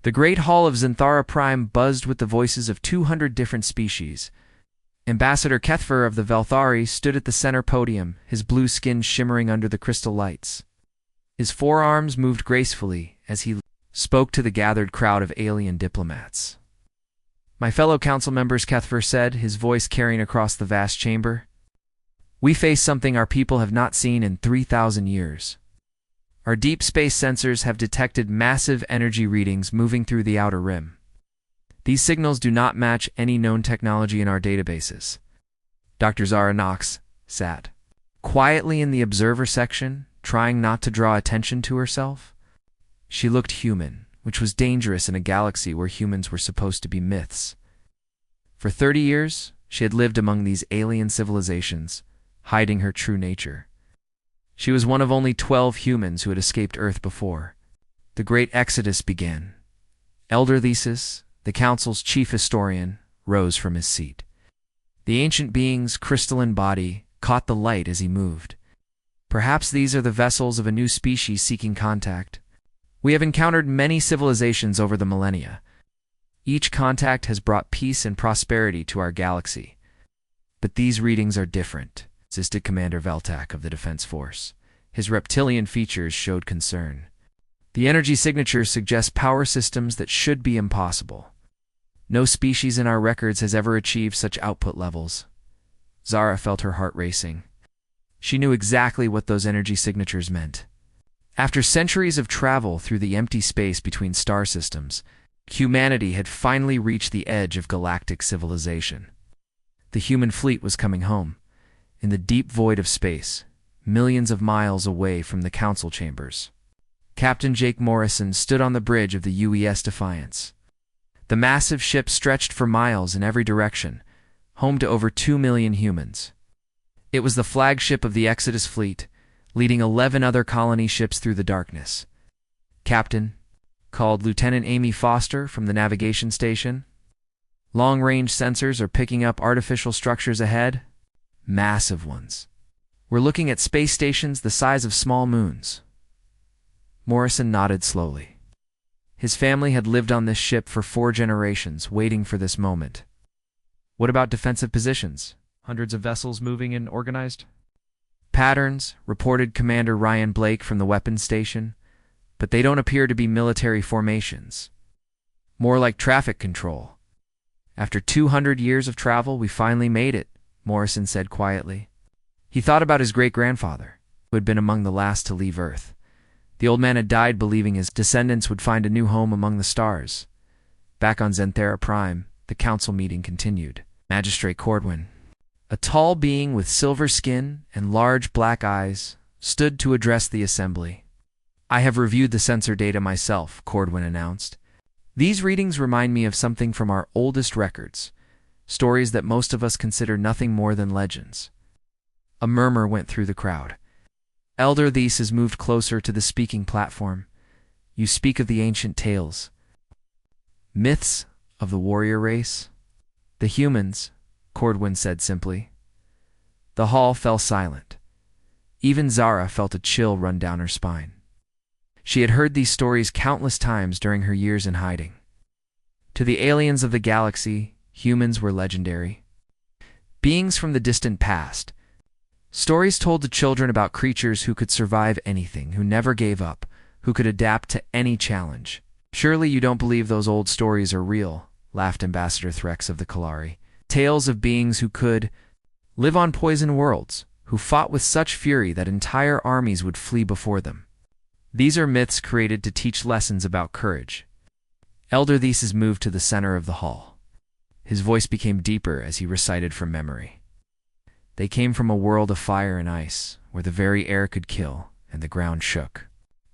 The great hall of Xanthara Prime buzzed with the voices of 200 different species. Ambassador Kethfer of the Velthari stood at the center podium, his blue skin shimmering under the crystal lights. His forearms moved gracefully as he spoke to the gathered crowd of alien diplomats. "My fellow council members," Kethfer said, his voice carrying across the vast chamber, "we face something our people have not seen in 3,000 years. Our deep space sensors have detected massive energy readings moving through the outer rim. These signals do not match any known technology in our databases." Dr. Zara Knox sat quietly in the observer section, trying not to draw attention to herself. She looked human, which was dangerous in a galaxy where humans were supposed to be myths. For 30 years, she had lived among these alien civilizations, hiding her true nature. She was one of only 12 humans who had escaped Earth before. The Great Exodus began. Elder Thesis, the Council's chief historian, rose from his seat. The ancient being's crystalline body caught the light as he moved. "Perhaps these are the vessels of a new species seeking contact. We have encountered many civilizations over the millennia. Each contact has brought peace and prosperity to our galaxy. But these readings are different," insisted Commander Veltak of the Defense Force. His reptilian features showed concern. "The energy signatures suggest power systems that should be impossible. No species in our records has ever achieved such output levels." Zara felt her heart racing. She knew exactly what those energy signatures meant. After centuries of travel through the empty space between star systems, humanity had finally reached the edge of galactic civilization. The human fleet was coming home, in the deep void of space, millions of miles away from the council chambers. Captain Jake Morrison stood on the bridge of the UES Defiance. The massive ship stretched for miles in every direction, home to over 2 million humans. It was the flagship of the Exodus fleet, leading 11 other colony ships through the darkness. "Captain," called Lieutenant Amy Foster from the navigation station. "Long-range sensors are picking up artificial structures ahead. Massive ones. We're looking at space stations the size of small moons." Morrison nodded slowly. His family had lived on this ship for 4 generations, waiting for this moment. "What about defensive positions? Hundreds of vessels moving in organized patterns," reported Commander Ryan Blake from the weapons station. "But they don't appear to be military formations. More like traffic control." "After 200 years of travel, we finally made it," Morrison said quietly. He thought about his great-grandfather, who had been among the last to leave Earth. The old man had died believing his descendants would find a new home among the stars. Back on Xanthara Prime, the council meeting continued. Magistrate Cordwin, a tall being with silver skin and large black eyes, stood to address the assembly. "I have reviewed the sensor data myself," Cordwin announced. "These readings remind me of something from our oldest records, stories that most of us consider nothing more than legends." A murmur went through the crowd. Elder Thesis moved closer to the speaking platform. "You speak of the ancient tales. Myths of the warrior race?" "The humans," Cordwin said simply. The hall fell silent. Even Zara felt a chill run down her spine. She had heard these stories countless times during her years in hiding. To the aliens of the galaxy, humans were legendary. Beings from the distant past. Stories told to children about creatures who could survive anything, who never gave up, who could adapt to any challenge. "Surely you don't believe those old stories are real," laughed Ambassador Threx of the Kalari. "Tales of beings who could live on poison worlds, who fought with such fury that entire armies would flee before them. These are myths created to teach lessons about courage." Elder Thesis moved to the center of the hall. His voice became deeper as he recited from memory. "They came from a world of fire and ice, where the very air could kill, and the ground shook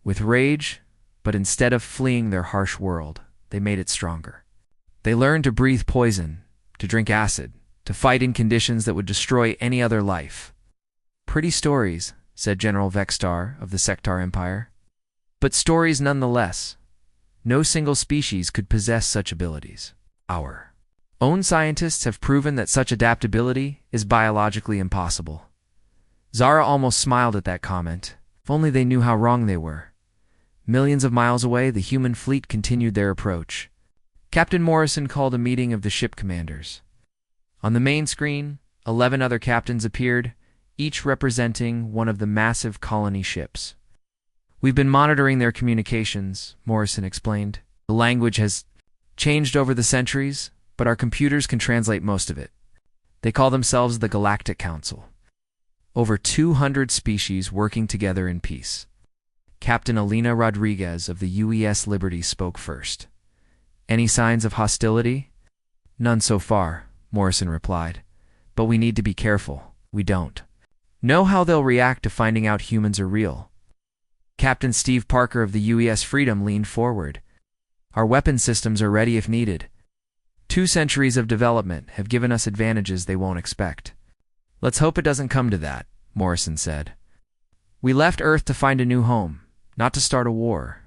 with rage, but instead of fleeing their harsh world, they made it stronger. They learned to breathe poison, to drink acid, to fight in conditions that would destroy any other life." "Pretty stories," said General Vextar of the Sectar Empire. "But stories nonetheless. No single species could possess such abilities. Our own scientists have proven that such adaptability is biologically impossible." Zara almost smiled at that comment. If only they knew how wrong they were. Millions of miles away, the human fleet continued their approach. Captain Morrison called a meeting of the ship commanders. On the main screen, 11 other captains appeared, each representing one of the massive colony ships. "We've been monitoring their communications," Morrison explained. "The language has changed over the centuries, but our computers can translate most of it. They call themselves the Galactic Council. Over 200 species working together in peace." Captain Alina Rodriguez of the UES Liberty spoke first. "Any signs of hostility?" "None so far," Morrison replied. "But we need to be careful. We don't know how they'll react to finding out humans are real." Captain Steve Parker of the UES Freedom leaned forward. "Our weapon systems are ready if needed. 2 centuries of development have given us advantages they won't expect." "Let's hope it doesn't come to that," Morrison said. "We left Earth to find a new home, not to start a war."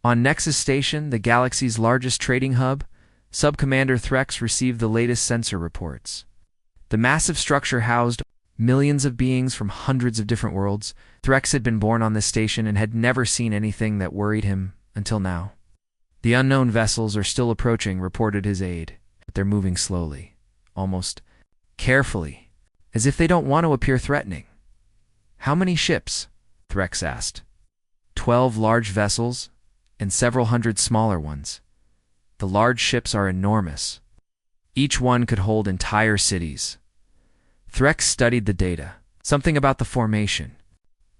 On Nexus Station, the galaxy's largest trading hub, Sub-Commander Threx received the latest sensor reports. The massive structure housed millions of beings from hundreds of different worlds. Threx had been born on this station and had never seen anything that worried him until now. "The unknown vessels are still approaching," reported his aide, "but they're moving slowly, almost carefully, as if they don't want to appear threatening." "How many ships?" Threx asked. 12 large vessels and several hundred smaller ones. The large ships are enormous. Each one could hold entire cities. Threx studied the data. Something about the formation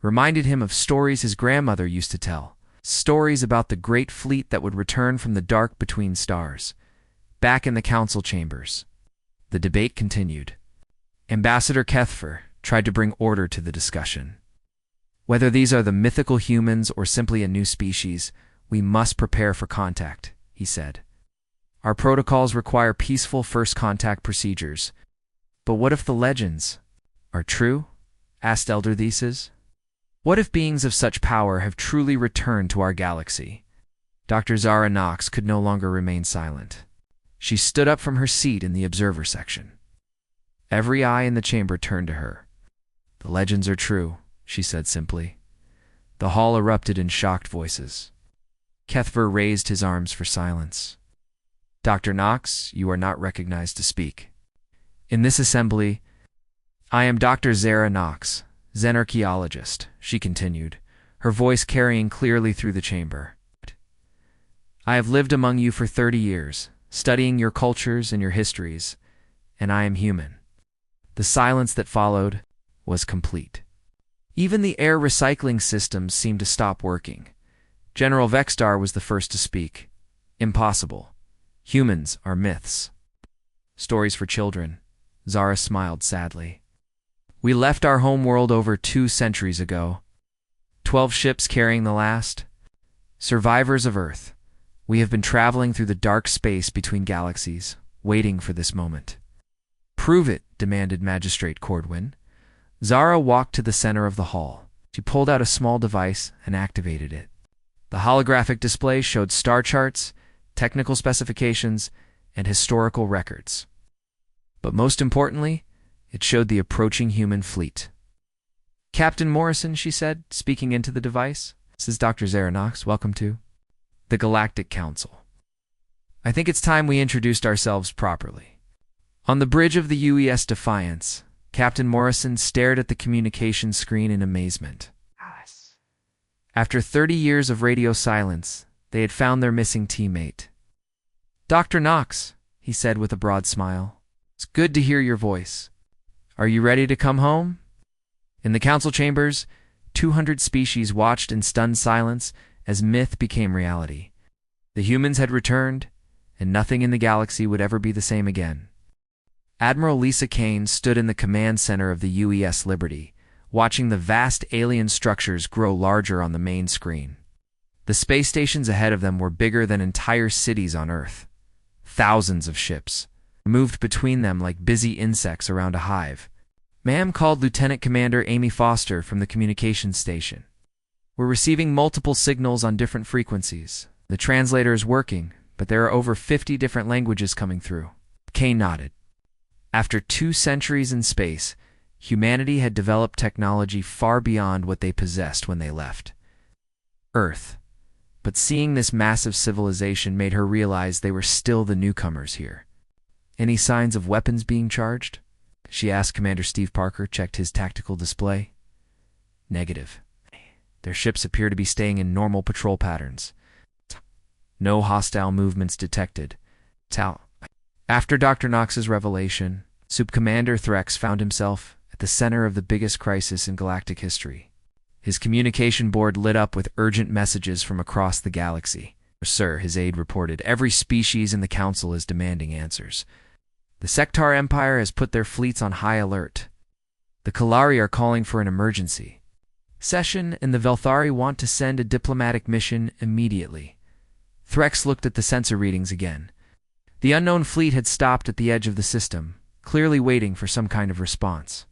reminded him of stories his grandmother used to tell. Stories about the great fleet that would return from the dark between stars. Back in the council chambers, the debate continued. Ambassador Kethfer tried to bring order to the discussion. "Whether these are the mythical humans or simply a new species, we must prepare for contact," he said. "Our protocols require peaceful first contact procedures." "But what if the legends are true?" asked Elder Thesis. "What if beings of such power have truly returned to our galaxy?" Dr. Zara Knox could no longer remain silent. She stood up from her seat in the observer section. Every eye in the chamber turned to her. "The legends are true," she said simply. The hall erupted in shocked voices. Kethver raised his arms for silence. "Dr. Knox, you are not recognized to speak. In this assembly, I am Dr. Zara Knox, Xenarchaeologist," she continued, her voice carrying clearly through the chamber. "I have lived among you for 30 years, studying your cultures and your histories, and I am human." The silence that followed was complete. Even the air recycling systems seemed to stop working. General Vexstar was the first to speak. "Impossible. Humans are myths." "Stories for children," Zara smiled sadly. "We left our home world over 2 centuries ago. 12 ships carrying the last. Survivors of Earth. We have been traveling through the dark space between galaxies, waiting for this moment." "Prove it," demanded Magistrate Cordwin. Zara walked to the center of the hall. She pulled out a small device and activated it. The holographic display showed star charts, technical specifications, and historical records. But most importantly, it showed the approaching human fleet. "Captain Morrison," she said, speaking into the device. "This is Dr. Zara Knox. Welcome to the Galactic Council. I think it's time we introduced ourselves properly." On the bridge of the UES Defiance, Captain Morrison stared at the communication screen in amazement. After 30 years of radio silence, they had found their missing teammate. "Dr. Knox," he said with a broad smile, "it's good to hear your voice. Are you ready to come home?" In the council chambers, 200 species watched in stunned silence as myth became reality. The humans had returned, and nothing in the galaxy would ever be the same again. Admiral Lisa Kane stood in the command center of the UES Liberty, watching the vast alien structures grow larger on the main screen. The space stations ahead of them were bigger than entire cities on Earth. Thousands of ships moved between them like busy insects around a hive. Ma'am called Lieutenant Commander Amy Foster from the communications station. "We're receiving multiple signals on different frequencies. The translator is working, but there are over 50 different languages coming through." Kane nodded. After 2 centuries in space, humanity had developed technology far beyond what they possessed when they left Earth. but seeing this massive civilization made her realize they were still the newcomers here. "Any signs of weapons being charged?" she asked. Commander Steve Parker checked his tactical display. "Negative. Their ships appear to be staying in normal patrol patterns. No hostile movements detected." After Dr. Knox's revelation, Sub Commander Threx found himself at the center of the biggest crisis in galactic history. His communication board lit up with urgent messages from across the galaxy. "Sir," his aide reported, "every species in the Council is demanding answers. The Sectar Empire has put their fleets on high alert. The Kalari are calling for an emergency session, and the Velthari want to send a diplomatic mission immediately." Threx looked at the sensor readings again. The unknown fleet had stopped at the edge of the system, clearly waiting for some kind of response.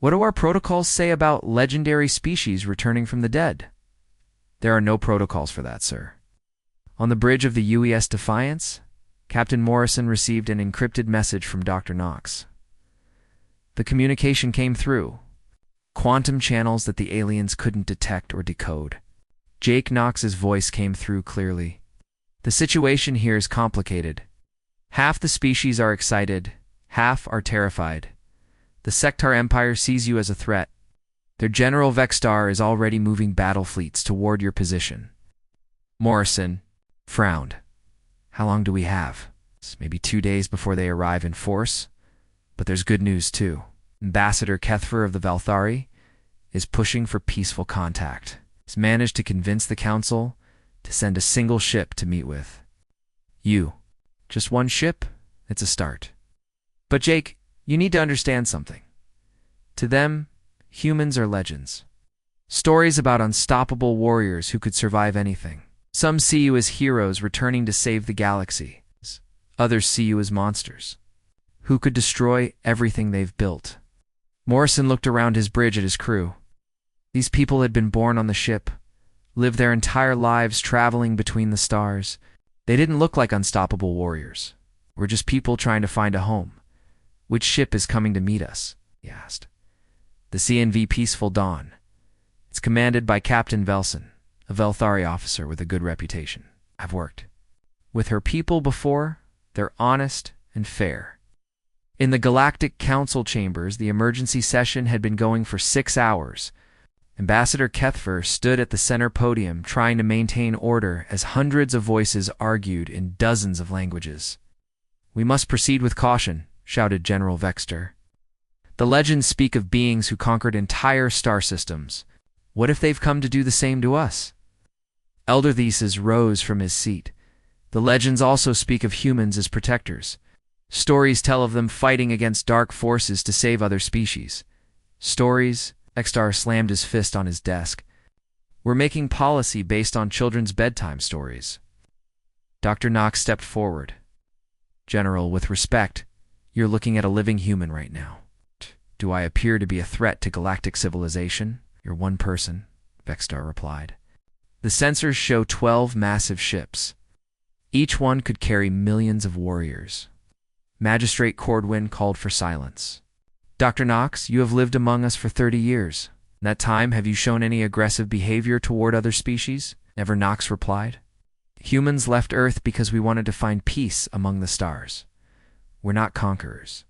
"What do our protocols say about legendary species returning from the dead?" "There are no protocols for that, sir." On the bridge of the UES Defiance, Captain Morrison received an encrypted message from Dr. Knox. The communication came through quantum channels that the aliens couldn't detect or decode. Jake Knox's voice came through clearly. "The situation here is complicated. Half the species are excited, half are terrified. The Sectar Empire sees you as a threat. Their General Vexstar is already moving battle fleets toward your position." Morrison frowned. "How long do we have?" "Maybe 2 days before they arrive in force. But there's good news, too. Ambassador Kethfer of the Velthari is pushing for peaceful contact. He's managed to convince the Council to send a single ship to meet with you." "Just one ship? It's a start." "But Jake, you need to understand something. To them, humans are legends. Stories about unstoppable warriors who could survive anything. Some see you as heroes returning to save the galaxy. Others see you as monsters who could destroy everything they've built." Morrison looked around his bridge at his crew. These people had been born on the ship, lived their entire lives traveling between the stars. They didn't look like unstoppable warriors. "We're just people trying to find a home. Which ship is coming to meet us?" he asked. "The CNV Peaceful Dawn. It's commanded by Captain Velson, a Velthari officer with a good reputation. I've worked with her people before. They're honest and fair." In the Galactic Council chambers, the emergency session had been going for 6 hours. Ambassador Kethfer stood at the center podium trying to maintain order as hundreds of voices argued in dozens of languages. "We must proceed with caution," shouted General Vexter. "The legends speak of beings who conquered entire star systems. What if they've come to do the same to us?" Elder Thesis rose from his seat. "The legends also speak of humans as protectors. Stories tell of them fighting against dark forces to save other species. Stories..." Extar slammed his fist on his desk. "We're making policy based on children's bedtime stories." Dr. Knox stepped forward. "General, with respect, you're looking at a living human right now. Do I appear to be a threat to galactic civilization?" "You're one person," Vexstar replied. "The sensors show 12 massive ships. Each one could carry millions of warriors." Magistrate Cordwin called for silence. "Dr. Knox, you have lived among us for 30 years. In that time, have you shown any aggressive behavior toward other species?" "Never," Knox replied. "Humans left Earth because we wanted to find peace among the stars. We're not conquerors."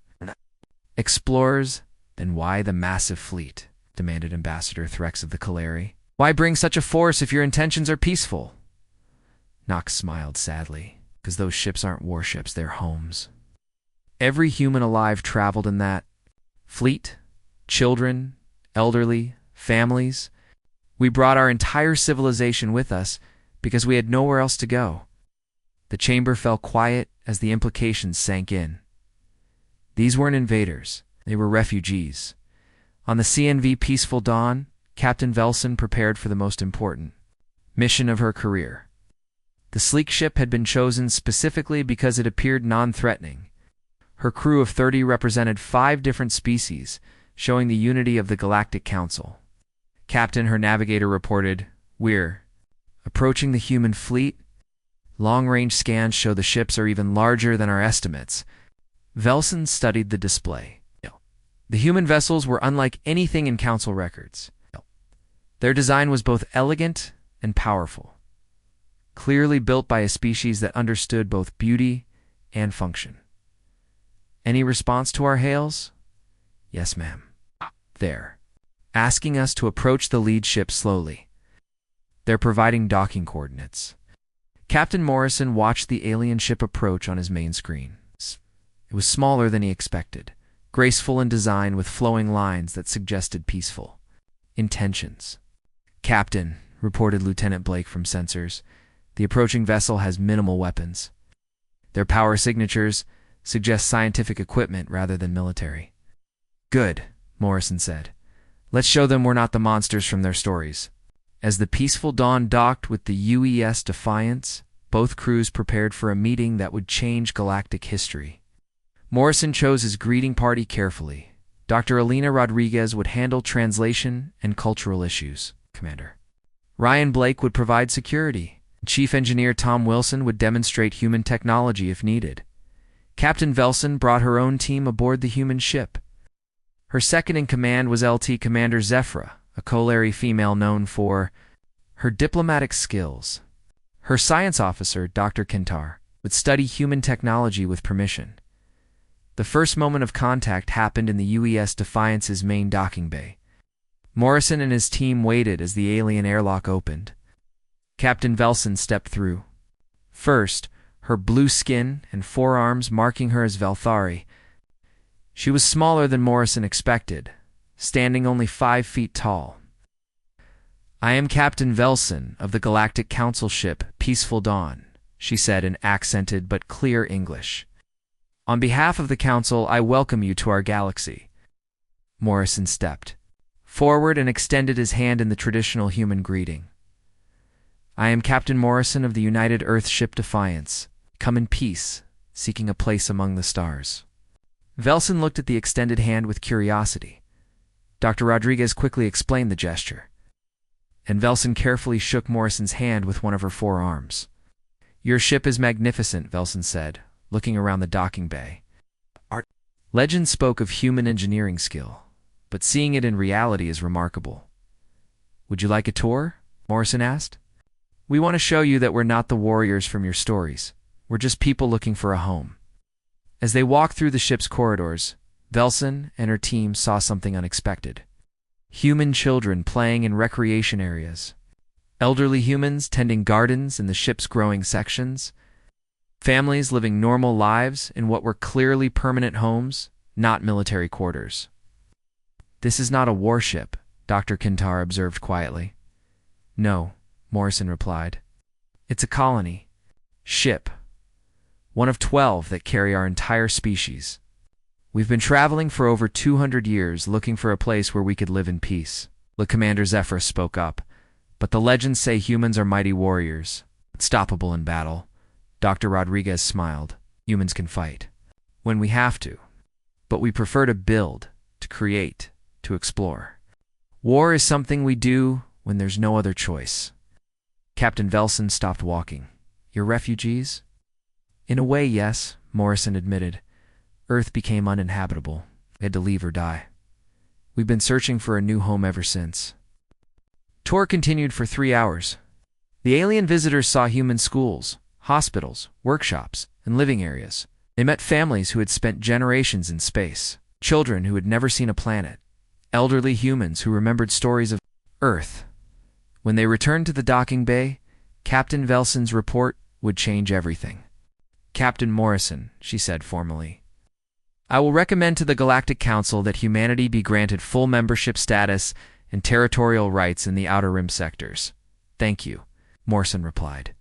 "Explorers? Then why the massive fleet?" demanded Ambassador Threx of the Kalari. "Why bring such a force if your intentions are peaceful?" Knox smiled sadly. "Because those ships aren't warships, they're homes. Every human alive traveled in that fleet. Children, elderly, families. We brought our entire civilization with us because we had nowhere else to go." The chamber fell quiet as the implications sank in. These weren't invaders. They were refugees. On the CNV Peaceful Dawn, Captain Velson prepared for the most important mission of her career. The sleek ship had been chosen specifically because it appeared non-threatening. Her crew of 30 represented 5 different species, showing the unity of the Galactic Council. "Captain," her navigator reported, "we're approaching the human fleet. Long-range scans show the ships are even larger than our estimates." Velson studied the display. The human vessels were unlike anything in Council records. Their design was both elegant and powerful. clearly built by a species that understood both beauty and function. Any response to our hails? Yes, ma'am. There. Asking us to approach the lead ship slowly. They're providing docking coordinates. Captain Morrison watched the alien ship approach on his main screen. It was smaller than he expected, graceful in design with flowing lines that suggested peaceful intentions. Captain, reported Lieutenant Blake from sensors, the approaching vessel has minimal weapons. Their power signatures suggest scientific equipment rather than military. Good, Morrison said. Let's show them we're not the monsters from their stories. As the Peaceful Dawn docked with the UES Defiance, both crews prepared for a meeting that would change galactic history. Morrison chose his greeting party carefully. Dr. Alina Rodriguez would handle translation and cultural issues, Commander. Ryan Blake would provide security. Chief Engineer Tom Wilson would demonstrate human technology if needed. Captain Velson brought her own team aboard the human ship. Her second-in-command was LT Commander Zephyra, a Kolari female known for her diplomatic skills. Her science officer, Dr. Kintar, would study human technology with permission. The first moment of contact happened in the UES Defiance's main docking bay. Morrison and his team waited as the alien airlock opened. Captain Velson stepped through. First, her blue skin and forearms marking her as Velthari. She was smaller than Morrison expected, standing only 5 feet tall. I am Captain Velson of the Galactic Council ship Peaceful Dawn, she said in accented but clear English. On behalf of the Council, I welcome you to our galaxy. Morrison stepped forward and extended his hand in the traditional human greeting. I am Captain Morrison of the United Earth ship Defiance, come in peace, seeking a place among the stars. Velson looked at the extended hand with curiosity. Dr. Rodriguez quickly explained the gesture, and Velson carefully shook Morrison's hand with one of her forearms. Your ship is magnificent, Velson said, looking around the docking bay. Legend spoke of human engineering skill, but seeing it in reality is remarkable. Would you like a tour? Morrison asked. We want to show you that we're not the warriors from your stories. We're just people looking for a home. As they walked through the ship's corridors, Velson and her team saw something unexpected. Human children playing in recreation areas. Elderly humans tending gardens in the ship's growing sections. Families living normal lives in what were clearly permanent homes, not military quarters. This is not a warship, Dr. Kintar observed quietly. No, Morrison replied. It's a colony. Ship. One of 12 that carry our entire species. We've been traveling for over 200 years looking for a place where we could live in peace. The Commander Zephyr spoke up. But the legends say humans are mighty warriors, unstoppable in battle. Dr. Rodriguez smiled. Humans can fight. When we have to. But we prefer to build, to create, to explore. War is something we do when there's no other choice. Captain Velson stopped walking. You're refugees? In a way, yes, Morrison admitted. Earth became uninhabitable. We had to leave or die. We've been searching for a new home ever since. Tour continued for 3 hours. The alien visitors saw human schools, hospitals, workshops, and living areas. They met families who had spent generations in space, children who had never seen a planet, elderly humans who remembered stories of Earth. When they returned to the docking bay, Captain Velson's report would change everything. Captain Morrison, she said formally, I will recommend to the Galactic Council that humanity be granted full membership status and territorial rights in the Outer Rim sectors. Thank you, Morrison replied.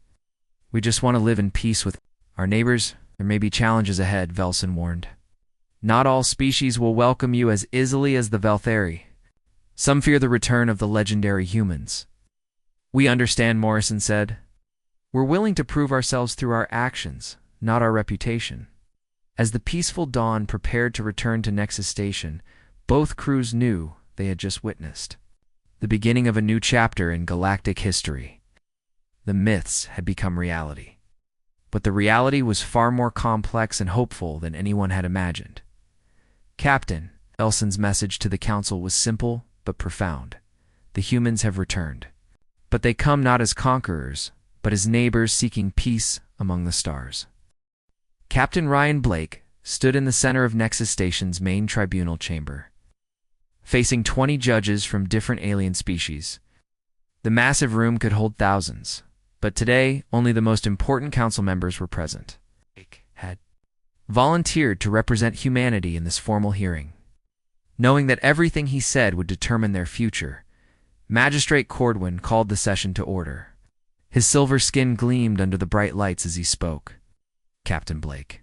We just want to live in peace with our neighbors. There may be challenges ahead, Velson warned. Not all species will welcome you as easily as the Velthari. Some fear the return of the legendary humans. We understand, Morrison said. We're willing to prove ourselves through our actions, not our reputation. As the Peaceful Dawn prepared to return to Nexus Station, both crews knew they had just witnessed the beginning of a new chapter in galactic history. The myths had become reality. But the reality was far more complex and hopeful than anyone had imagined. Captain, Velson's message to the Council was simple but profound. The humans have returned. But they come not as conquerors, but but as neighbors seeking peace among the stars. Captain Ryan Blake stood in the center of Nexus Station's main tribunal chamber, facing 20 judges from different alien species. The massive room could hold thousands, but today only the most important council members were present. Blake had volunteered to represent humanity in this formal hearing. Knowing that everything he said would determine their future, Magistrate Cordwin called the session to order. His silver skin gleamed under the bright lights as he spoke. Captain Blake,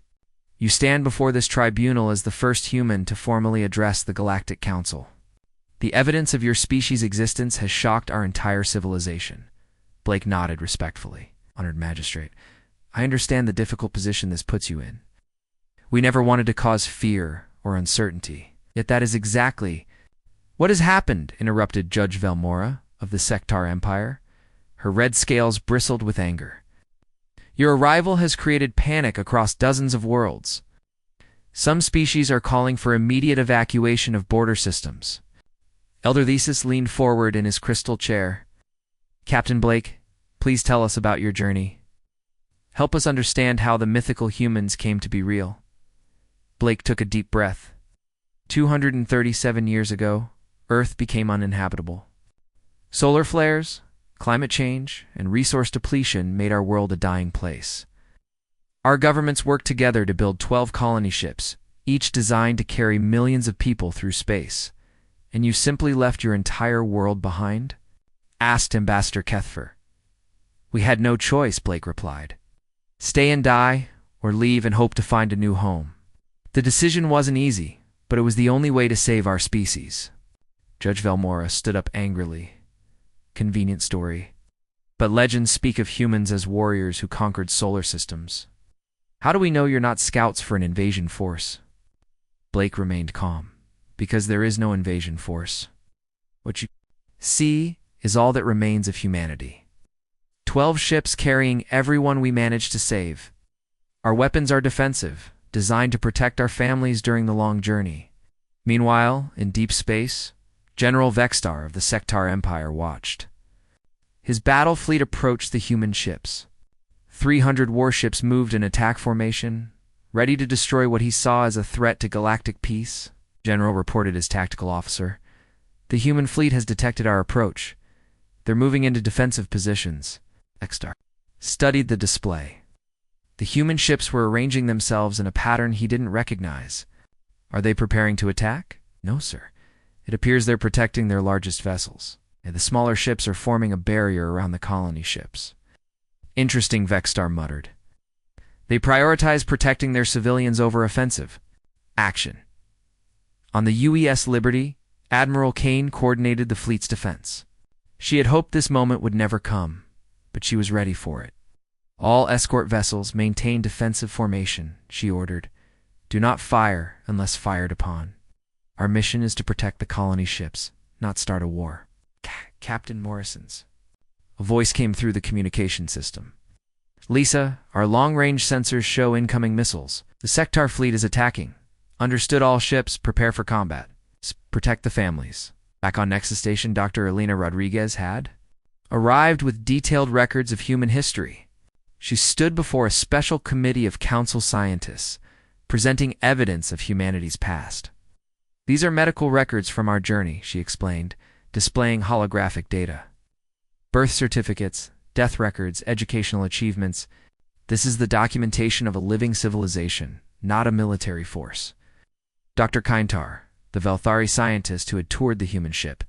you stand before this tribunal as the first human to formally address the Galactic Council. The evidence of your species' existence has shocked our entire civilization. Blake nodded respectfully. Honored Magistrate, I understand the difficult position this puts you in. We never wanted to cause fear or uncertainty, yet that is exactly what has happened, interrupted Judge Velmora of the Sectar Empire. Her red scales bristled with anger. Your arrival has created panic across dozens of worlds. Some species are calling for immediate evacuation of border systems. Elder Thesis leaned forward in his crystal chair. Captain Blake, please tell us about your journey. Help us understand how the mythical humans came to be real. Blake took a deep breath. 237 years ago, Earth became uninhabitable. Solar flares, climate change, and resource depletion made our world a dying place. Our governments worked together to build 12 colony ships, each designed to carry millions of people through space. And you simply left your entire world behind? Asked Ambassador Kethfer. We had no choice, Blake replied. Stay and die, or leave and hope to find a new home. The decision wasn't easy, but it was the only way to save our species. Judge Velmora stood up angrily. Convenient story. But legends speak of humans as warriors who conquered solar systems. How do we know you're not scouts for an invasion force? Blake remained calm. Because there is no invasion force. What you see is all that remains of humanity. 12 ships carrying everyone we managed to save. Our weapons are defensive, designed to protect our families during the long journey. Meanwhile, in deep space, General Vextar of the Sectar Empire watched. His battle fleet approached the human ships. 300 warships moved in attack formation, ready to destroy what he saw as a threat to galactic peace. General reported as tactical officer. The human fleet has detected our approach. They're moving into defensive positions. Vextar studied the display. The human ships were arranging themselves in a pattern he didn't recognize. Are they preparing to attack? No, sir. It appears they're protecting their largest vessels. The smaller ships are forming a barrier around the colony ships. Interesting, Vextar muttered. They prioritize protecting their civilians over offensive action. On the UES Liberty, Admiral Kane coordinated the fleet's defense. She had hoped this moment would never come, but she was ready for it. All escort vessels maintain defensive formation, she ordered. Do not fire unless fired upon. Our mission is to protect the colony ships, not start a war. Captain Morrison's. A voice came through the communication system. Lisa, our long-range sensors show incoming missiles. The Sectar fleet is attacking. Understood, all ships, prepare for combat. Protect the families. Back on Nexus Station, Dr. Elena Rodriguez had arrived with detailed records of human history. She stood before a special committee of council scientists, presenting evidence of humanity's past. These are medical records from our journey, she explained, displaying holographic data. Birth certificates, death records, educational achievements. This is the documentation of a living civilization, not a military force. Dr. Kaintar, the Velthari scientist who had toured the human ship,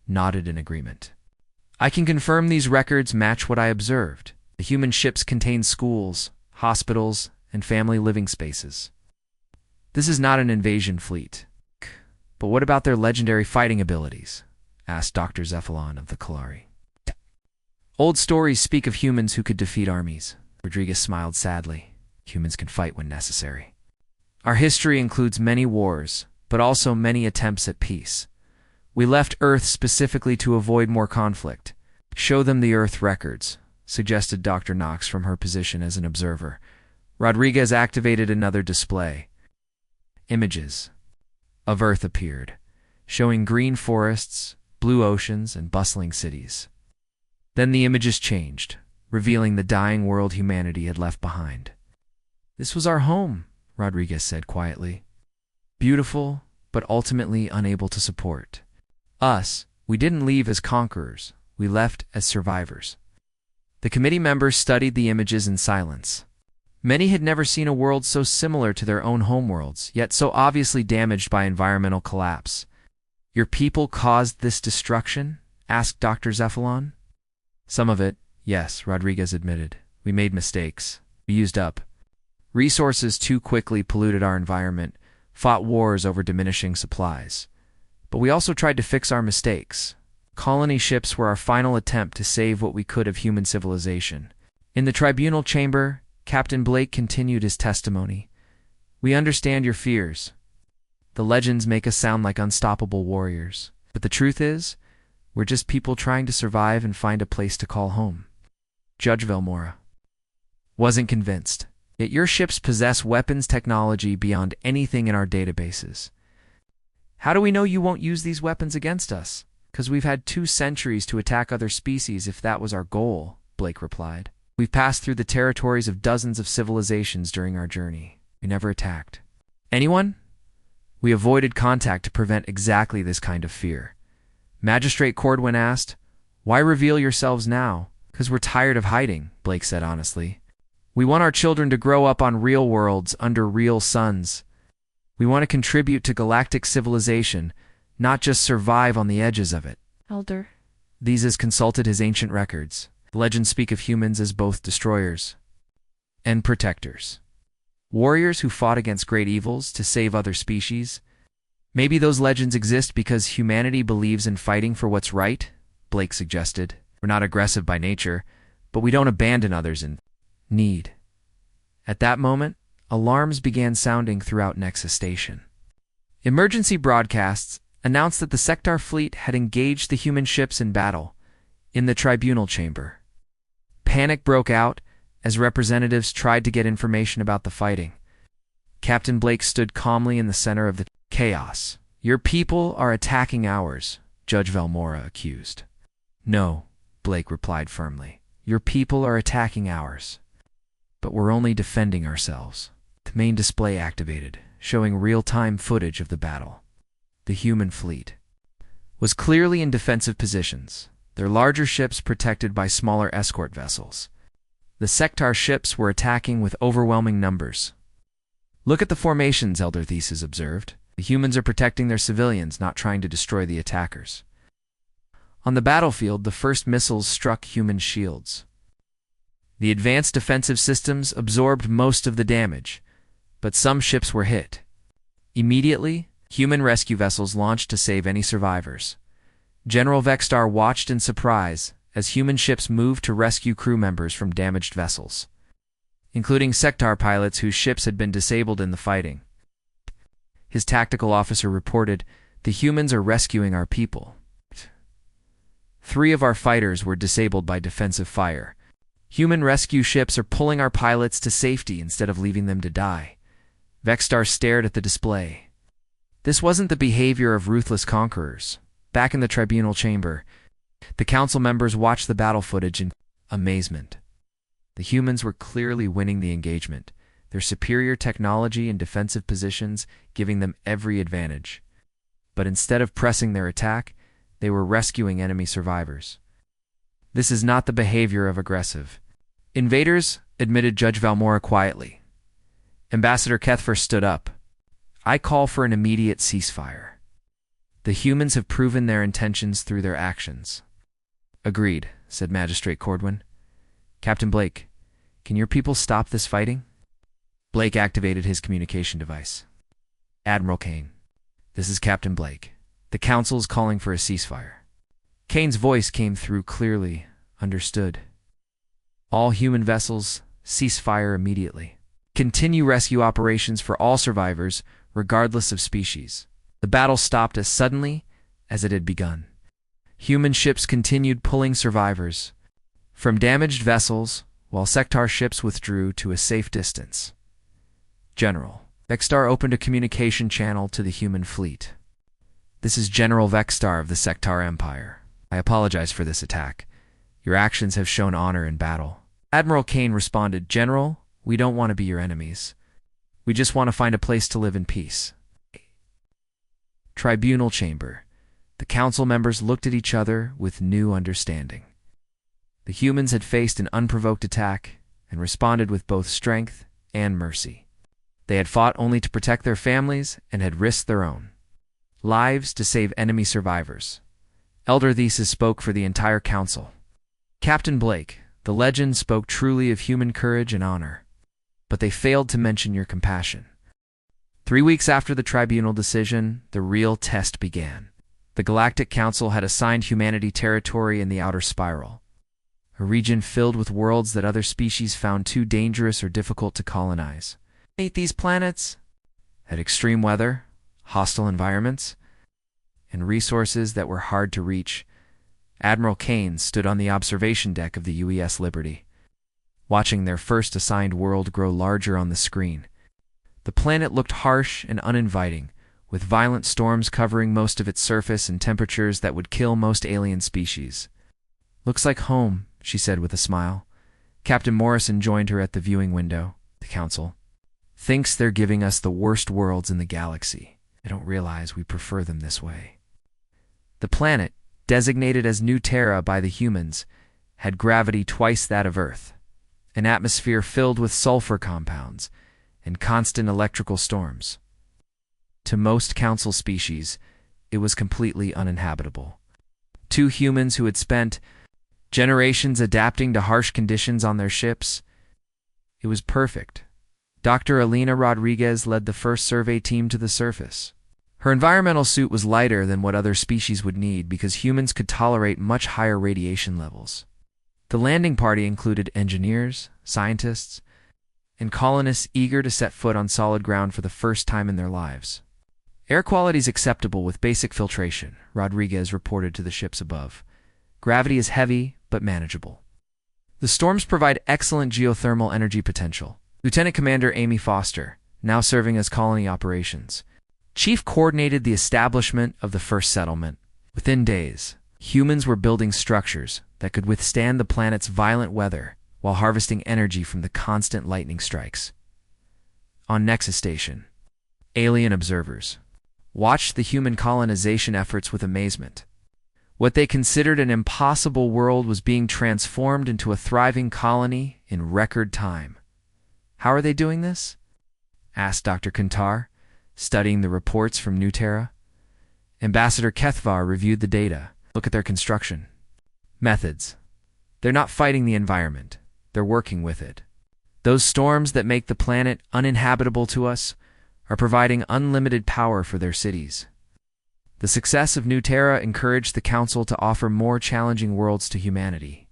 nodded in agreement. I can confirm these records match what I observed. The human ships contain schools, hospitals, and family living spaces. This is not an invasion fleet. But what about their legendary fighting abilities? Asked Dr. Zephalon of the Kalari. Old stories speak of humans who could defeat armies. Rodriguez smiled sadly. Humans can fight when necessary. Our history includes many wars, but also many attempts at peace. We left Earth specifically to avoid more conflict. Show them the Earth records, suggested Dr. Knox from her position as an observer. Rodriguez activated another display. Images of Earth appeared, showing green forests, blue oceans, and bustling cities. Then the images changed, revealing the dying world humanity had left behind. "This was our home," Rodriguez said quietly. "Beautiful, but ultimately unable to support us. We didn't leave as conquerors. We left as survivors." The committee members studied the images in silence. Many had never seen a world so similar to their own homeworlds, yet so obviously damaged by environmental collapse. "Your people caused this destruction?" asked Dr. Zephalon. "Some of it, yes," Rodriguez admitted. "We made mistakes. We used up resources too quickly, polluted our environment, fought wars over diminishing supplies. But we also tried to fix our mistakes. Colony ships were our final attempt to save what we could of human civilization." In the tribunal chamber, Captain Blake continued his testimony. "We understand your fears. The legends make us sound like unstoppable warriors. But the truth is, we're just people trying to survive and find a place to call home." Judge Velmora wasn't convinced. "Yet your ships possess weapons technology beyond anything in our databases. How do we know you won't use these weapons against us?" "'Cause we've had 2 centuries to attack other species if that was our goal," Blake replied. "We've passed through the territories of dozens of civilizations during our journey. We never attacked anyone. We avoided contact to prevent exactly this kind of fear." Magistrate Cordwin asked, "Why reveal yourselves now?" "'Cause we're tired of hiding," Blake said honestly. "We want our children to grow up on real worlds under real suns. We want to contribute to galactic civilization, not just survive on the edges of it." Elder These has consulted his ancient records. The legends speak of humans as both destroyers and protectors. Warriors who fought against great evils to save other species. Maybe those legends exist because humanity believes in fighting for what's right, Blake suggested. "We're not aggressive by nature, but we don't abandon others in need." At that moment, alarms began sounding throughout Nexus Station. Emergency broadcasts announced that the Sector fleet had engaged the human ships in battle in the tribunal chamber. Panic broke out as representatives tried to get information about the fighting. Captain Blake stood calmly in the center of the chaos. "Your people are attacking ours," Judge Velmora accused. "No," Blake replied firmly. "Your people are attacking ours. But we're only defending ourselves." The main display activated, showing real-time footage of the battle. The human fleet was clearly in defensive positions, their larger ships protected by smaller escort vessels. The Sector ships were attacking with overwhelming numbers. "Look at the formations," Elder Thesis observed. "The humans are protecting their civilians, not trying to destroy the attackers." On the battlefield, the first missiles struck human shields. The advanced defensive systems absorbed most of the damage, but some ships were hit. Immediately, human rescue vessels launched to save any survivors. General Vextar watched in surprise as human ships moved to rescue crew members from damaged vessels, including Sector pilots whose ships had been disabled in the fighting. His tactical officer reported, "The humans are rescuing our people. 3 of our fighters were disabled by defensive fire. Human rescue ships are pulling our pilots to safety instead of leaving them to die." Vextar stared at the display. This wasn't the behavior of ruthless conquerors. Back in the tribunal chamber, the council members watched the battle footage in amazement. The humans were clearly winning the engagement, their superior technology and defensive positions giving them every advantage. But instead of pressing their attack, they were rescuing enemy survivors. "This is not the behavior of aggressive invaders," admitted Judge Velmora quietly. Ambassador Kethfer stood up. "I call for an immediate ceasefire. The humans have proven their intentions through their actions." "Agreed," said Magistrate Cordwin. "Captain Blake, can your people stop this fighting?" Blake activated his communication device. "Admiral Kane, this is Captain Blake. The Council is calling for a ceasefire." Kane's voice came through clearly. "Understood. All human vessels, cease fire immediately. Continue rescue operations for all survivors, regardless of species." The battle stopped as suddenly as it had begun. Human ships continued pulling survivors from damaged vessels, while Sector ships withdrew to a safe distance. "General, Vextar opened a communication channel to the human fleet. This is General Vextar of the Sector Empire. I apologize for this attack. Your actions have shown honor in battle. Admiral Kane responded, "General, we don't want to be your enemies. We just want to find a place to live in peace." Tribunal chamber. The council members looked at each other with new understanding. The humans had faced an unprovoked attack and responded with both strength and mercy. They had fought only to protect their families and had risked their own lives to save enemy survivors. Elder Thesis spoke for the entire council. Captain Blake, the legend, spoke truly of human courage and honor, but they failed to mention your compassion. 3 weeks after the tribunal decision, the real test began. The Galactic Council had assigned humanity territory in the Outer Spiral, a region filled with worlds that other species found too dangerous or difficult to colonize. These planets had extreme weather, hostile environments, and resources that were hard to reach. Admiral Kane stood on the observation deck of the UES Liberty, watching their first assigned world grow larger on the screen. The planet looked harsh and uninviting, with violent storms covering most of its surface and temperatures that would kill most alien species. "Looks like home," she said with a smile. Captain Morrison joined her at the viewing window. The council thinks they're giving us the worst worlds in the galaxy. They don't realize we prefer them this way. The planet, designated as New Terra by the humans, had gravity twice that of Earth, an atmosphere filled with sulfur compounds, and constant electrical storms. To most council species, it was completely uninhabitable. 2 humans who had spent generations adapting to harsh conditions on their ships, it was perfect. Dr. Alina Rodriguez led the first survey team to the surface. Her environmental suit was lighter than what other species would need because humans could tolerate much higher radiation levels. The landing party included engineers, scientists, and colonists eager to set foot on solid ground for the first time in their lives. "Air quality is acceptable with basic filtration," Rodriguez reported to the ships above. "Gravity is heavy, but manageable. The storms provide excellent geothermal energy potential." Lieutenant Commander Amy Foster, now serving as colony operations chief, coordinated the establishment of the first settlement. Within days, humans were building structures that could withstand the planet's violent weather while harvesting energy from the constant lightning strikes. On Nexus Station, alien observers watched the human colonization efforts with amazement. What they considered an impossible world was being transformed into a thriving colony in record time. "How are they doing this?" asked Dr. Kantar, studying the reports from New Terra. Ambassador Kethvar reviewed the data. "Look at their construction methods. They're not fighting the environment. They're working with it. Those storms that make the planet uninhabitable to us are providing unlimited power for their cities." The success of New Terra encouraged the Council to offer more challenging worlds to humanity.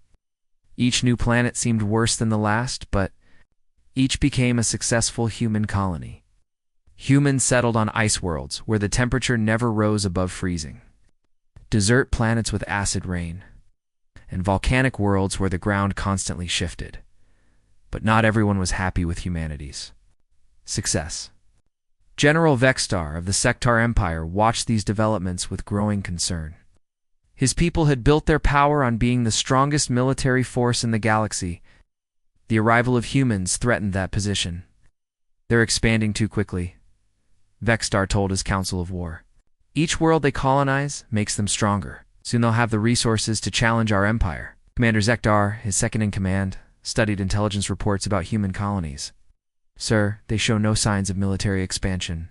Each new planet seemed worse than the last, but each became a successful human colony. Humans settled on ice worlds where the temperature never rose above freezing, desert planets with acid rain, and volcanic worlds where the ground constantly shifted. But not everyone was happy with humanity's success. General Vexstar of the Sectar Empire watched these developments with growing concern. His people had built their power on being the strongest military force in the galaxy. The arrival of humans threatened that position. "They're expanding too quickly," Vexstar told his Council of War. "Each world they colonize makes them stronger. Soon they'll have the resources to challenge our empire." Commander Zekdar, his second-in-command, studied intelligence reports about human colonies. "Sir, they show no signs of military expansion.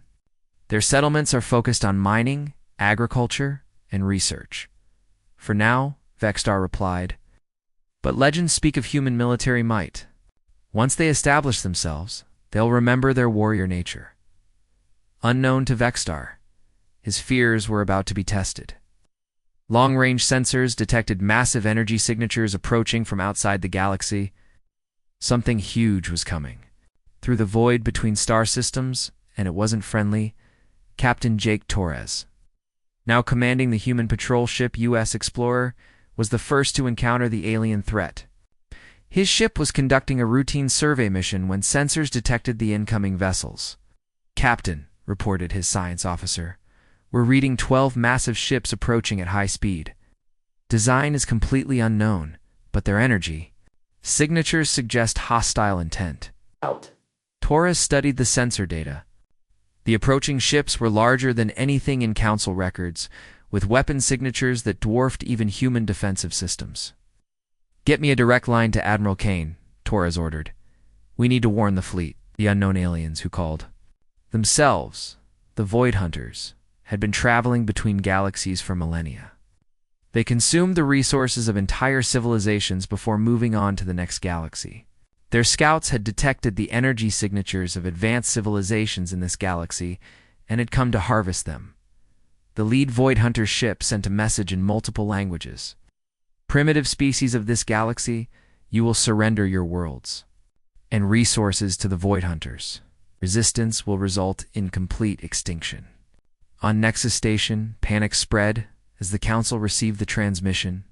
Their settlements are focused on mining, agriculture, and research." "For now," Vexstar replied, "but legends speak of human military might. Once they establish themselves, they'll remember their warrior nature." Unknown to Vexstar, his fears were about to be tested. Long-range sensors detected massive energy signatures approaching from outside the galaxy. Something huge was coming. Through the void between star systems, and it wasn't friendly, Captain Jake Torres, now commanding the human patrol ship U.S. Explorer, was the first to encounter the alien threat. His ship was conducting a routine survey mission when sensors detected the incoming vessels. "Captain," reported his science officer, "we're reading 12 massive ships approaching at high speed. Design is completely unknown, but their energy, Signatures suggest hostile intent. Out. Torres studied the sensor data. The approaching ships were larger than anything in Council records, with weapon signatures that dwarfed even human defensive systems. "Get me a direct line to Admiral Kane," Torres ordered. "We need to warn the fleet." The unknown aliens who called themselves the Void Hunters had been traveling between galaxies for millennia. They consumed the resources of entire civilizations before moving on to the next galaxy. Their scouts had detected the energy signatures of advanced civilizations in this galaxy and had come to harvest them. The lead Void Hunter ship sent a message in multiple languages. "Primitive species of this galaxy, you will surrender your worlds and resources to the Void Hunters. Resistance will result in complete extinction." On Nexus Station, panic spread as the Council received the transmission.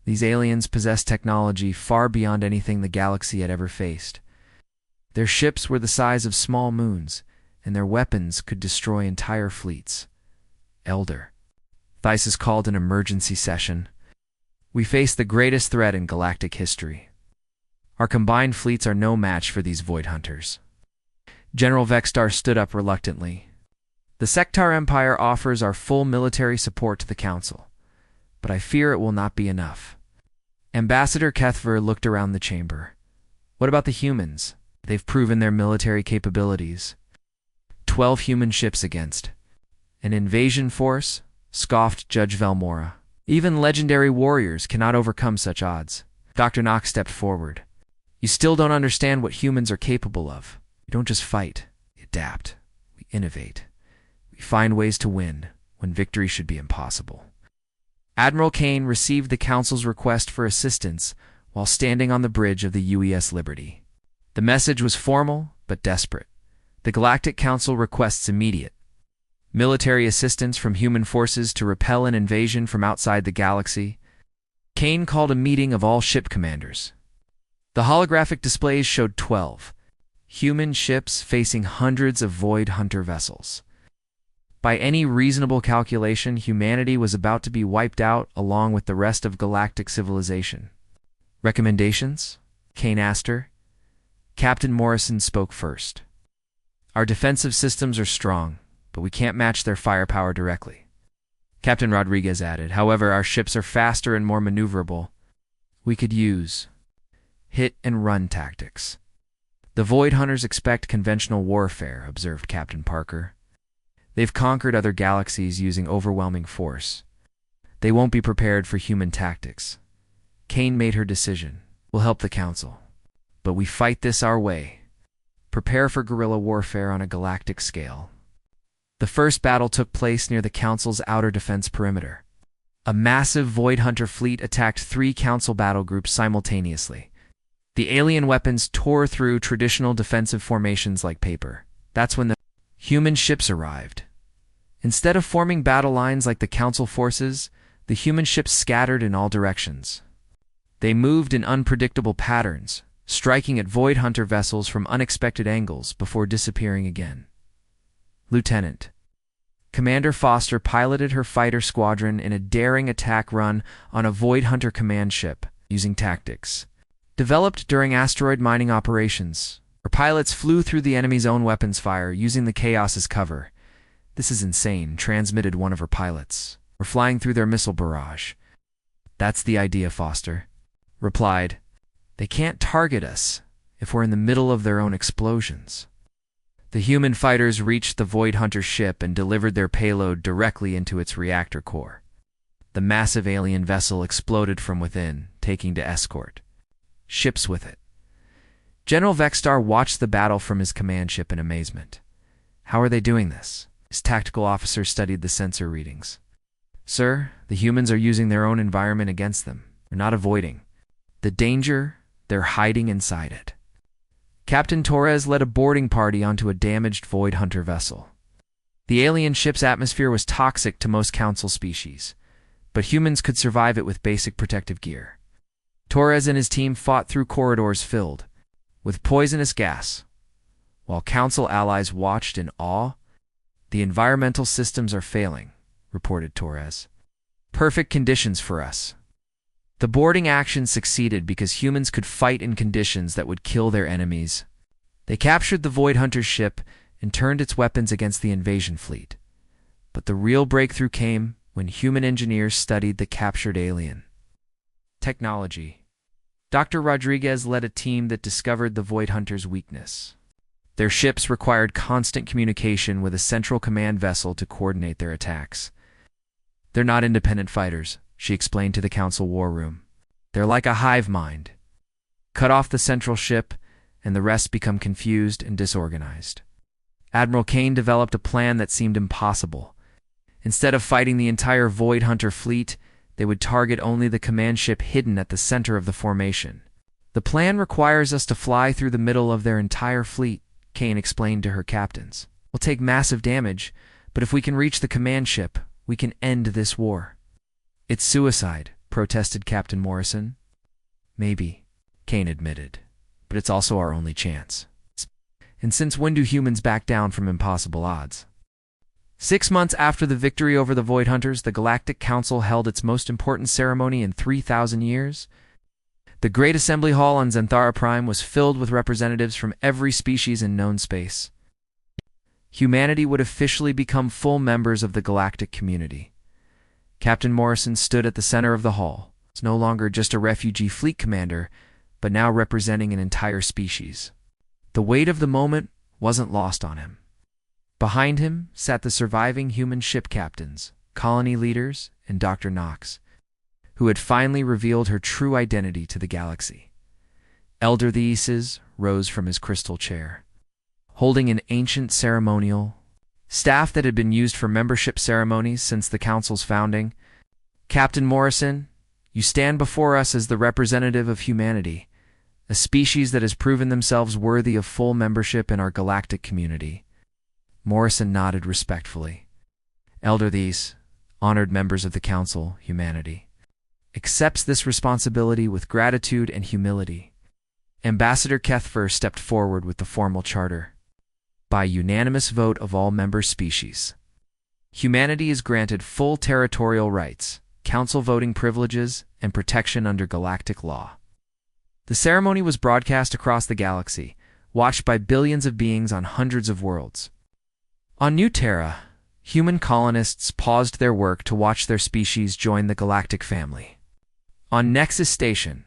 These aliens possessed technology far beyond anything the galaxy had ever faced. Their ships were the size of small moons, and their weapons could destroy entire fleets. "Elder," Thysis called an emergency session. "We face the greatest threat in galactic history. Our combined fleets are no match for these Void Hunters." General Vextar stood up reluctantly. "The Sectar Empire offers our full military support to the Council, but I fear it will not be enough." Ambassador Kethver looked around the chamber. "What about the humans? They've proven their military capabilities." 12 human ships against an invasion force, scoffed Judge Velmora. "Even legendary warriors cannot overcome such odds." Dr. Knox stepped forward. "You still don't understand what humans are capable of. We don't just fight, we adapt, we innovate. We find ways to win when victory should be impossible." Admiral Kane received the Council's request for assistance while standing on the bridge of the UES Liberty. The message was formal but desperate. The Galactic Council requests immediate military assistance from human forces to repel an invasion from outside the galaxy. Kane called a meeting of all ship commanders. The holographic displays showed 12 human ships facing hundreds of Void Hunter vessels. By any reasonable calculation, humanity was about to be wiped out along with the rest of galactic civilization. "Recommendations?" Kane asked her. Captain Morrison spoke first. "Our defensive systems are strong, but we can't match their firepower directly." Captain Rodriguez added, "However, our ships are faster and more maneuverable. We could use hit-and-run tactics." "The Void Hunters expect conventional warfare," observed Captain Parker. "They've conquered other galaxies using overwhelming force. They won't be prepared for human tactics." Kane made her decision. "We'll help the Council, but we fight this our way. Prepare for guerrilla warfare on a galactic scale." The first battle took place near the Council's outer defense perimeter. A massive Void Hunter fleet attacked 3 Council battle groups simultaneously. The alien weapons tore through traditional defensive formations like paper. That's when the human ships arrived. Instead of forming battle lines like the Council forces, the human ships scattered in all directions. They moved in unpredictable patterns, striking at Void Hunter vessels from unexpected angles before disappearing again. "Lieutenant." Commander Foster piloted her fighter squadron in a daring attack run on a Void Hunter command ship, using tactics developed during asteroid mining operations. Her pilots flew through the enemy's own weapons fire, using the chaos as cover. "This is insane," transmitted one of her pilots. "We're flying through their missile barrage." "That's the idea," Foster replied. "They can't target us if we're in the middle of their own explosions." The human fighters reached the Void Hunter ship and delivered their payload directly into its reactor core. The massive alien vessel exploded from within, taking to escort ships with it. General Vextar watched the battle from his command ship in amazement. "How are they doing this?" His tactical officer studied the sensor readings. "Sir, the humans are using their own environment against them. They're not avoiding the danger, they're hiding inside it." Captain Torres led a boarding party onto a damaged Void Hunter vessel. The alien ship's atmosphere was toxic to most Council species, but humans could survive it with basic protective gear. Torres and his team fought through corridors filled with poisonous gas, while Council allies watched in awe. "The environmental systems are failing," reported Torres. "Perfect conditions for us." The boarding action succeeded because humans could fight in conditions that would kill their enemies. They captured the Void Hunter's ship and turned its weapons against the invasion fleet. But the real breakthrough came when human engineers studied the captured alien. Technology. Dr. Rodriguez led a team that discovered the Void Hunter's weakness. Their ships required constant communication with a central command vessel to coordinate their attacks. "They're not independent fighters," she explained to the council war room. "They're like a hive mind. Cut off the central ship, and the rest become confused and disorganized." Admiral Kane developed a plan that seemed impossible. Instead of fighting the entire Void Hunter fleet, they would target only the command ship hidden at the center of the formation. "The plan requires us to fly through the middle of their entire fleet," Kane explained to her captains. "We'll take massive damage, but if we can reach the command ship, we can end this war." "It's suicide," protested Captain Morrison. "Maybe," Kane admitted, "but it's also our only chance. And since when do humans back down from impossible odds?" 6 months after the victory over the Void Hunters, the Galactic Council held its most important ceremony in 3,000 years. The Great Assembly Hall on Xanthara Prime was filled with representatives from every species in known space. Humanity would officially become full members of the galactic community. Captain Morrison stood at the center of the hall. He was no longer just a refugee fleet commander, but now representing an entire species. The weight of the moment wasn't lost on him. Behind him sat the surviving human ship captains, colony leaders, and Dr. Knox, who had finally revealed her true identity to the galaxy. Elder Theses rose from his crystal chair, holding an ancient ceremonial staff that had been used for membership ceremonies since the Council's founding. "Captain Morrison, you stand before us as the representative of humanity, a species that has proven themselves worthy of full membership in our galactic community." Morrison nodded respectfully. "Elder These, honored members of the Council, humanity, accepts this responsibility with gratitude and humility." Ambassador Kethfer stepped forward with the formal charter. "By unanimous vote of all member species, humanity is granted full territorial rights, council voting privileges, and protection under galactic law." The ceremony was broadcast across the galaxy, watched by billions of beings on hundreds of worlds. On New Terra, human colonists paused their work to watch their species join the galactic family. On Nexus Station,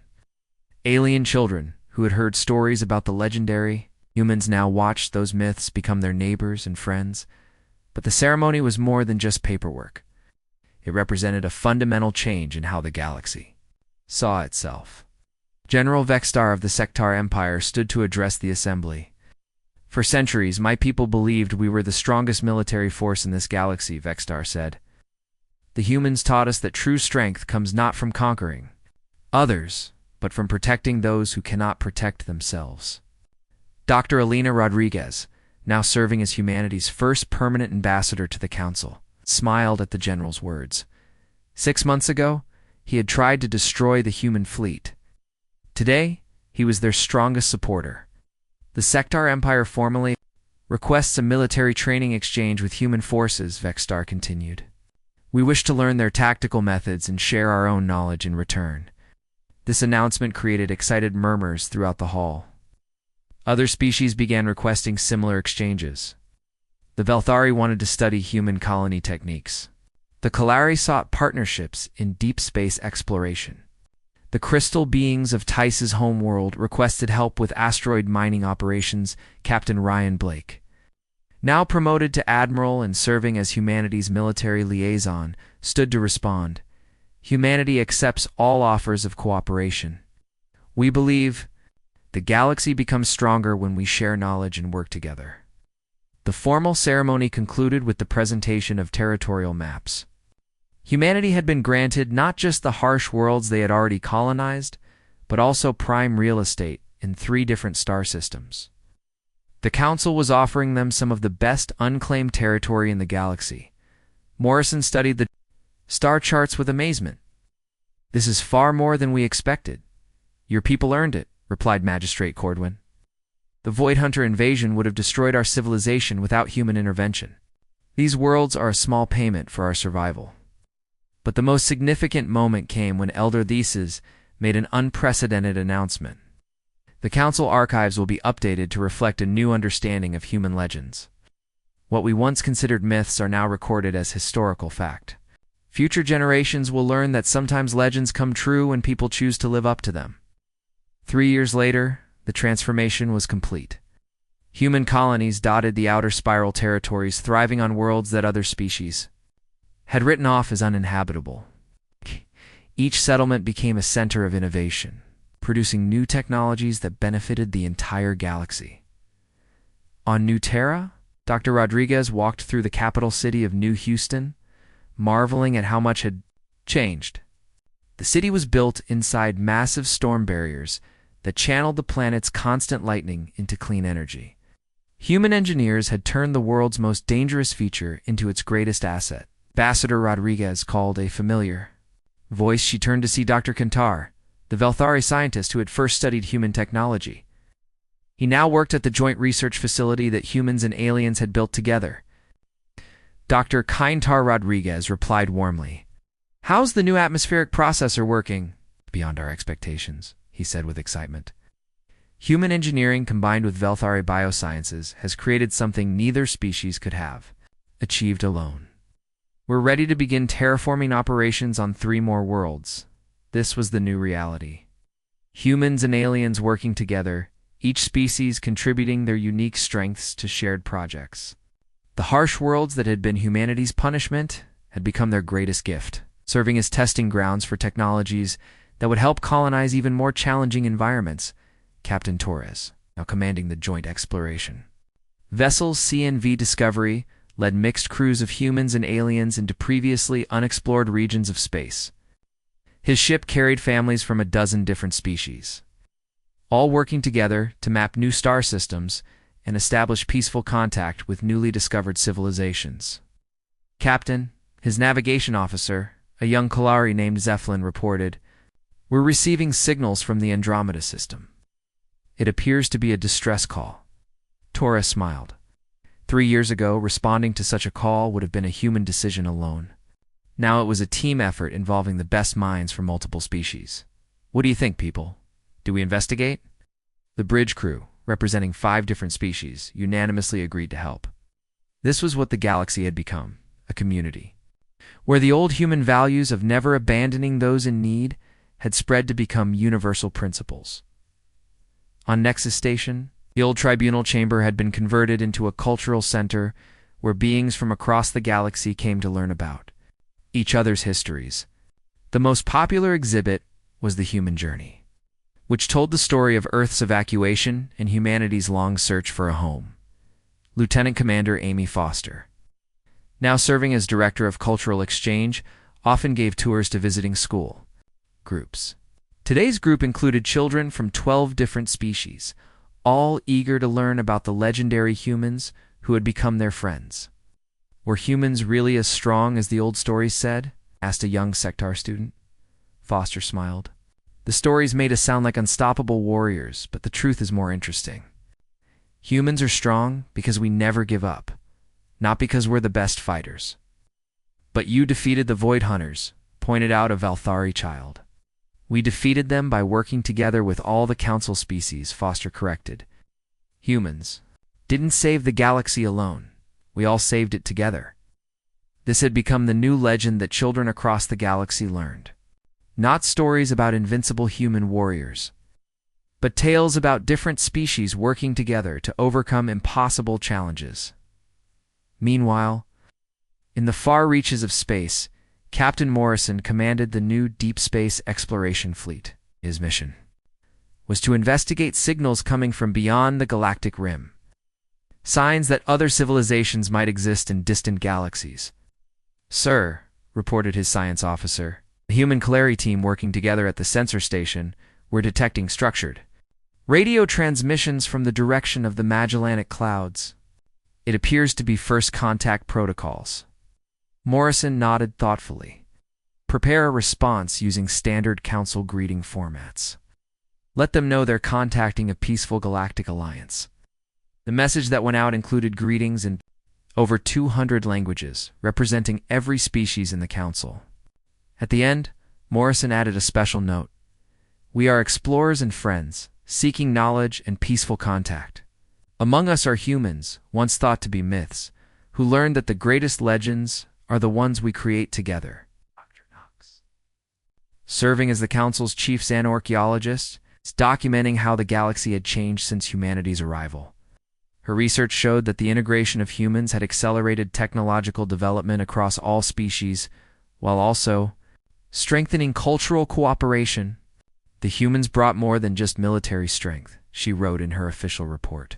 alien children who had heard stories about the legendary humans now watched those myths become their neighbors and friends. But the ceremony was more than just paperwork. It represented a fundamental change in how the galaxy saw itself. General Vextar of the Sectar Empire stood to address the assembly. "For centuries, my people believed we were the strongest military force in this galaxy," Vextar said. "The humans taught us that true strength comes not from conquering others, but from protecting those who cannot protect themselves." Dr. Alina Rodriguez, now serving as humanity's first permanent ambassador to the Council, smiled at the general's words. 6 months ago, he had tried to destroy the human fleet. Today, he was their strongest supporter. "The Sectar Empire formally requests a military training exchange with human forces," Vextar continued. "We wish to learn their tactical methods and share our own knowledge in return." This announcement created excited murmurs throughout the hall. Other species began requesting similar exchanges. The Velthari wanted to study human colony techniques. The Kalari sought partnerships in deep space exploration. The crystal beings of Tice's homeworld requested help with asteroid mining operations. Captain Ryan Blake, now promoted to admiral and serving as humanity's military liaison, stood to respond. "Humanity accepts all offers of cooperation. We believe the galaxy becomes stronger when we share knowledge and work together." The formal ceremony concluded with the presentation of territorial maps. Humanity had been granted not just the harsh worlds they had already colonized, but also prime real estate in 3 different star systems. The Council was offering them some of the best unclaimed territory in the galaxy. Morrison studied the star charts with amazement. "This is far more than we expected." "Your people earned it," replied Magistrate Cordwin. "The Void Hunter invasion would have destroyed our civilization without human intervention. These worlds are a small payment for our survival." But the most significant moment came when Elder Theses made an unprecedented announcement. The Council archives will be updated to reflect a new understanding of human legends. What we once considered myths are now recorded as historical fact. Future generations will learn that sometimes legends come true when people choose to live up to them. 3 years later, the transformation was complete. Human colonies dotted the outer spiral territories, thriving on worlds that other species had written off as uninhabitable. Each settlement became a center of innovation, producing new technologies that benefited the entire galaxy. On New Terra, Dr. Rodriguez walked through the capital city of New Houston, marveling at how much had changed. The city was built inside massive storm barriers that channeled the planet's constant lightning into clean energy. Human engineers had turned the world's most dangerous feature into its greatest asset. Ambassador Rodriguez called a familiar voice. She turned to see Dr. Kantar, the Velthari scientist who had first studied human technology. He now worked at the joint research facility that humans and aliens had built together. Dr. Kantar Rodriguez replied warmly. "How's the new atmospheric processor working?" "Beyond our expectations," he said with excitement. Human engineering combined with Velthari biosciences has created something neither species could have achieved alone. We're ready to begin terraforming operations on 3 more worlds. This was the new reality. Humans and aliens working together, each species contributing their unique strengths to shared projects. The harsh worlds that had been humanity's punishment had become their greatest gift, serving as testing grounds for technologies that would help colonize even more challenging environments. Captain Torres, now commanding the joint exploration. Vessel CNV Discovery led mixed crews of humans and aliens into previously unexplored regions of space. His ship carried families from a dozen different species, all working together to map new star systems and establish peaceful contact with newly discovered civilizations. Captain, his navigation officer, a young Kalari named Zephlin, reported, "We're receiving signals from the Andromeda system. It appears to be a distress call." Torres smiled. 3 years ago, responding to such a call would have been a human decision alone. Now it was a team effort involving the best minds from multiple species. "What do you think, people? Do we investigate?" The bridge crew, representing 5 different species, unanimously agreed to help. This was what the galaxy had become, a community, where the old human values of never abandoning those in need had spread to become universal principles. On Nexus Station, the old tribunal chamber had been converted into a cultural center where beings from across the galaxy came to learn about each other's histories. The most popular exhibit was the human journey, which told the story of Earth's evacuation and humanity's long search for a home. Lieutenant Commander Amy Foster, now serving as Director of Cultural Exchange, often gave tours to visiting school groups. Today's group included children from 12 different species, all eager to learn about the legendary humans who had become their friends. "Were humans really as strong as the old stories said?" asked a young Sectar student. Foster smiled. "The stories made us sound like unstoppable warriors, but the truth is more interesting. Humans are strong because we never give up, not because we're the best fighters." "But you defeated the Void Hunters," pointed out a Velthari child. "We defeated them by working together with all the council species," Foster corrected. "Humans didn't save the galaxy alone. We all saved it together." This had become the new legend that children across the galaxy learned. Not stories about invincible human warriors, but tales about different species working together to overcome impossible challenges. Meanwhile, in the far reaches of space, Captain Morrison commanded the new Deep Space Exploration Fleet. His mission was to investigate signals coming from beyond the galactic rim, signs that other civilizations might exist in distant galaxies. "Sir," reported his science officer, "the human Kalari team working together at the sensor station were detecting structured radio transmissions from the direction of the Magellanic Clouds. It appears to be first contact protocols." Morrison nodded thoughtfully. "Prepare a response using standard council greeting formats. Let them know they're contacting a peaceful galactic alliance." The message that went out included greetings in over 200 languages, representing every species in the council. At the end, Morrison added a special note. We are explorers and friends, seeking knowledge and peaceful contact. Among us are humans, once thought to be myths, who learned that the greatest legends are the ones we create together. Serving as the Council's chief xenorchaeologist, documenting how the galaxy had changed since humanity's arrival. Her research showed that the integration of humans had accelerated technological development across all species, while also strengthening cultural cooperation. The humans brought more than just military strength, she wrote in her official report.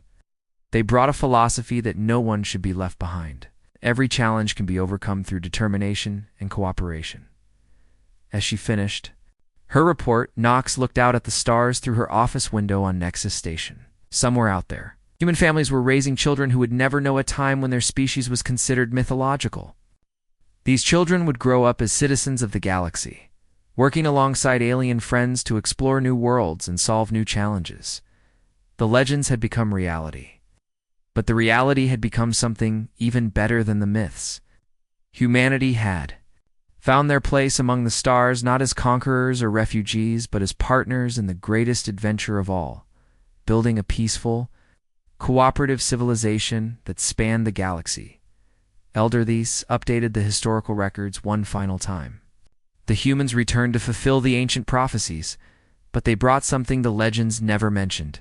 They brought a philosophy that no one should be left behind. Every challenge can be overcome through determination and cooperation. As she finished her report, Knox looked out at the stars through her office window on Nexus Station. Somewhere out there, human families were raising children who would never know a time when their species was considered mythological. These children would grow up as citizens of the galaxy, working alongside alien friends to explore new worlds and solve new challenges. The legends had become reality. But the reality had become something even better than the myths. Humanity had found their place among the stars not as conquerors or refugees, but as partners in the greatest adventure of all, building a peaceful, cooperative civilization that spanned the galaxy. Elder These updated the historical records one final time. The humans returned to fulfill the ancient prophecies, but they brought something the legends never mentioned: